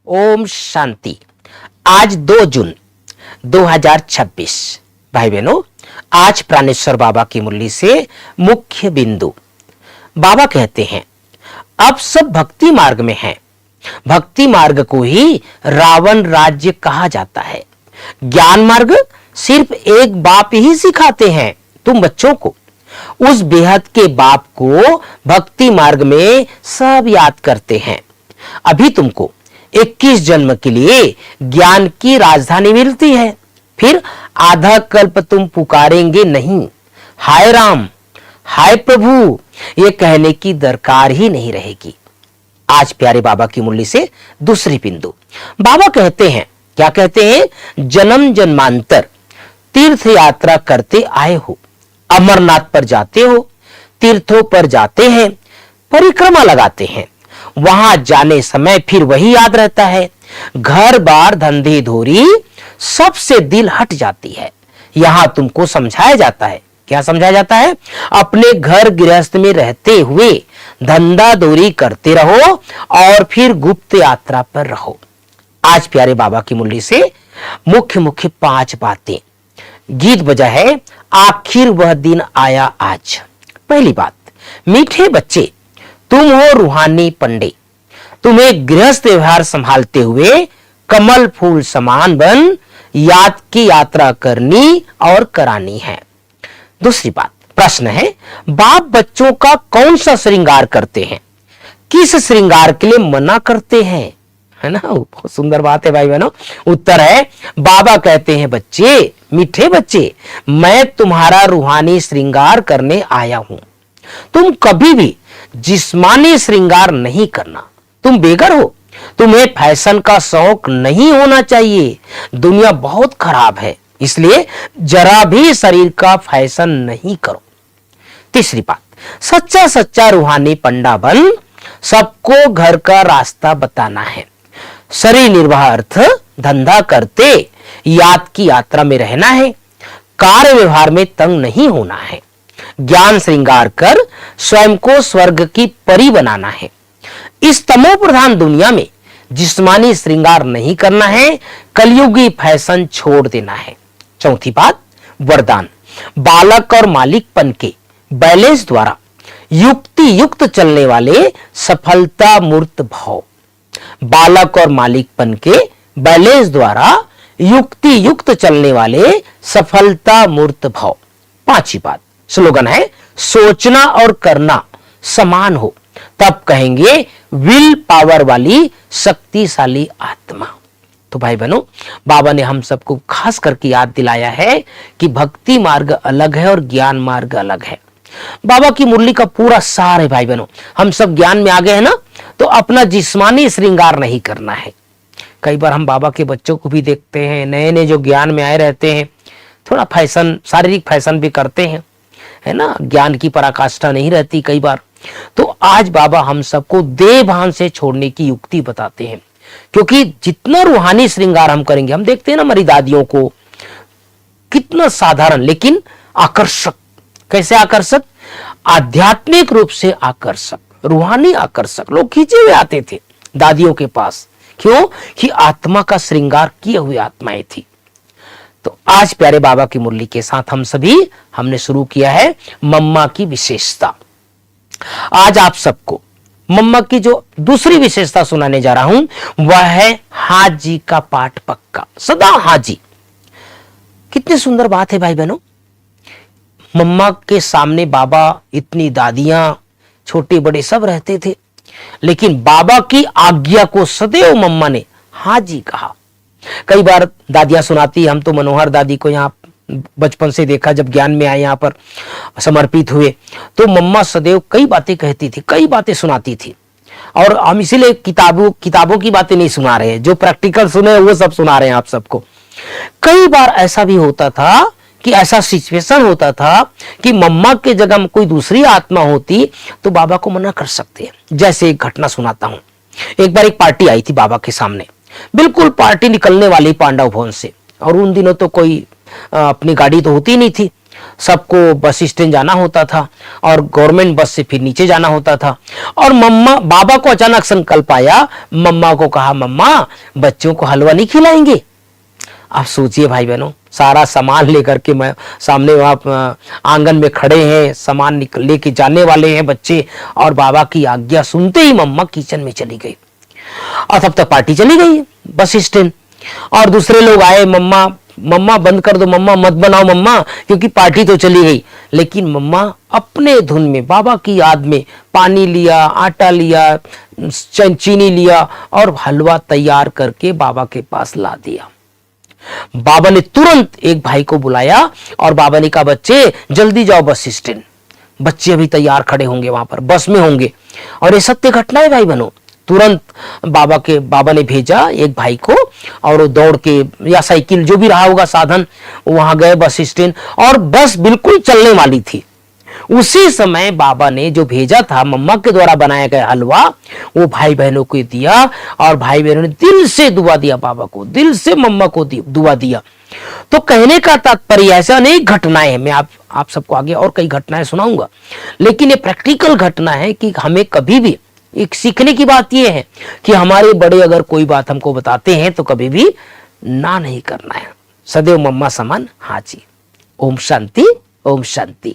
ओम शांति। आज 2 जून 2026। भाई बहनों, आज प्राणेश्वर बाबा की मुरली से मुख्य बिंदु। बाबा कहते हैं अब सब भक्ति मार्ग में हैं। भक्ति मार्ग को ही रावण राज्य कहा जाता है। ज्ञान मार्ग सिर्फ एक बाप ही सिखाते हैं तुम बच्चों को। उस बेहद के बाप को भक्ति मार्ग में सब याद करते हैं। अभी तुमको 21 जन्म के लिए ज्ञान की राजधानी मिलती है, फिर आधा कल्प तुम पुकारेंगे नहीं, हाय राम हाय प्रभु, ये कहने की दरकार ही नहीं रहेगी। आज प्यारे बाबा की मुरली से दूसरी बिंदु। बाबा कहते हैं, क्या कहते हैं? जन्म जन्मांतर तीर्थ यात्रा करते आए हो, अमरनाथ पर जाते हो, तीर्थों पर जाते हैं, परिक्रमा लगाते हैं। वहां जाने समय फिर वही याद रहता है। घर बार धंधे धोरी सबसे दिल हट जाती है। यहां तुमको समझाया जाता है। क्या समझाया जाता है? अपने घर गृहस्थ में रहते हुए धंधा दौरी करते रहो और फिर गुप्त यात्रा पर रहो। आज प्यारे बाबा की मुरली से मुख्य मुख्य 5 बातें। गीत बजा है आखिर वह दिन आया आज। पहली बात, मीठे बच्चे तुम हो रूहानी पंडे, तुम्हें गृहस्थ व्यवहार संभालते हुए कमल फूल समान बन याद की यात्रा करनी और करानी है। दूसरी बात, प्रश्न है बाप बच्चों का कौन सा श्रृंगार करते हैं, किस श्रृंगार के लिए मना करते हैं? है ना, बहुत सुंदर बात है भाई बहनों। उत्तर है बाबा कहते हैं बच्चे, मीठे बच्चे, मैं तुम्हारा रूहानी श्रृंगार करने आया हूं। तुम कभी भी जिस्मानी श्रृंगार नहीं करना। तुम बेघर हो, तुम्हें फैशन का शौक नहीं होना चाहिए। दुनिया बहुत खराब है, इसलिए जरा भी शरीर का फैशन नहीं करो। तीसरी बात, सच्चा सच्चा रूहानी पंडा बन सबको घर का रास्ता बताना है। शरीर निर्वाह अर्थ धंधा करते याद की यात्रा में रहना है। कार्य व्यवहार में तंग नहीं होना है। ज्ञान श्रृंगार कर स्वयं को स्वर्ग की परी बनाना है। इस तमो प्रधान दुनिया में जिस्मानी श्रृंगार नहीं करना है। कलयुगी फैशन छोड़ देना है। चौथी बात, वरदान बालक और मालिकपन के बैलेंस द्वारा युक्ति युक्त चलने वाले सफलता मूर्त भाव। बालक और मालिकपन के बैलेंस द्वारा युक्ति युक्त चलने वाले सफलता मूर्त भाव। पांचवी बात, स्लोगन है सोचना और करना समान हो, तब कहेंगे विल पावर वाली शक्तिशाली आत्मा। तो भाई बहनों, बाबा ने हम सबको खास करके याद दिलाया है कि भक्ति मार्ग अलग है और ज्ञान मार्ग अलग है। बाबा की मुरली का पूरा सार है भाई बहनों। हम सब ज्ञान में आ गए हैं ना, तो अपना जिस्मानी श्रृंगार नहीं करना है। कई बार हम बाबा के बच्चों को भी देखते हैं, नए नए जो ज्ञान में आए रहते हैं, थोड़ा फैशन, शारीरिक फैशन भी करते हैं, है ना, ज्ञान की पराकाष्ठा नहीं रहती कई बार। तो आज बाबा हम सबको देह भान से छोड़ने की युक्ति बताते हैं, क्योंकि जितना रूहानी श्रृंगार हम करेंगे, हम देखते हैं ना हमारी दादियों को, कितना साधारण लेकिन आकर्षक। कैसे आकर्षक? आध्यात्मिक रूप से आकर्षक, रूहानी आकर्षक। लोग खींचे हुए आते थे दादियों के पास। क्यों? कि आत्मा का श्रृंगार किए हुए आत्माएं थी। तो आज प्यारे बाबा की मुरली के साथ हमने शुरू किया है मम्मा की विशेषता। आज आप सबको मम्मा की जो दूसरी विशेषता सुनाने जा रहा हूं वह है हाजी का पाठ पक्का, सदा हाजी। कितनी सुंदर बात है भाई बहनों। मम्मा के सामने बाबा, इतनी दादियां, छोटे बड़े सब रहते थे, लेकिन बाबा की आज्ञा को सदैव मम्मा ने हाजी कहा। कई बार दादियां सुनाती, हम तो मनोहर दादी को यहाँ बचपन से देखा, जब ज्ञान में आए यहाँ पर समर्पित हुए, तो मम्मा सदैव कई बातें कहती थी, कई बातें सुनाती थी। और हम इसीलिए किताबों की बातें नहीं सुना रहे हैं, जो प्रैक्टिकल सुने वो सब सुना रहे हैं आप सबको। कई बार ऐसा भी होता था कि ऐसा सिचुएशन होता था कि मम्मा के जगह में कोई दूसरी आत्मा होती तो बाबा को मना कर सकते हैं। जैसे एक घटना सुनाता हूं। एक बार एक पार्टी आई थी बाबा के सामने, बिल्कुल पार्टी निकलने वाली पांडव भवन से, और उन दिनों तो कोई अपनी गाड़ी तो होती नहीं थी। सबको बस स्टैंड जाना होता था और गवर्नमेंट बस से फिर नीचे जाना होता था। और मम्मा बाबा को अचानक संकल्प आया, मम्मा को कहा, मम्मा बच्चों को हलवा नहीं खिलाएंगे। आप सोचिए भाई बहनों, सारा सामान लेकर के मैं सामने वहां आंगन में खड़े हैं, सामान लेके जाने वाले हैं बच्चे, और बाबा की आज्ञा सुनते ही मम्मा किचन में चली गई। और तब तक पार्टी चली गई बस स्टैंड, और दूसरे लोग आए, मम्मा मम्मा बंद कर दो, मम्मा मत बनाओ मम्मा, क्योंकि पार्टी तो चली गई। लेकिन मम्मा अपने धुन में बाबा की याद में पानी लिया, आटा लिया, चीनी लिया और हलवा तैयार करके बाबा के पास ला दिया। बाबा ने तुरंत एक भाई को बुलाया और बाबा ने कहा, बच्चे जल्दी जाओ बस स्टैंड, बच्चे अभी तैयार खड़े होंगे वहां पर, बस में होंगे। और ये सत्य घटना है भाई बहनों। तुरंत बाबा ने भेजा एक भाई को, और वो दौड़ के या साइकिल जो भी रहा होगा साधन, वहां गए बस स्टैंड, और बस बिल्कुल चलने वाली थी। उसी समय बाबा ने जो भेजा था मम्मा के द्वारा बनाया गया हलवा, वो भाई बहनों को दिया, और भाई बहनों ने दिल से दुआ दिया बाबा को, दिल से मम्मा को दुआ दिया। तो कहने का तात्पर्य ऐसा अनेक घटनाएं हैं, मैं आप सबको आगे और कई घटनाएं सुनाऊंगा, लेकिन ये प्रैक्टिकल घटना है कि हमें कभी भी एक सीखने की बात यह है कि हमारे बड़े अगर कोई बात हमको बताते हैं तो कभी भी ना नहीं करना है, सदैव मम्मा समान हाजी। ओम शांति, ओम शांति।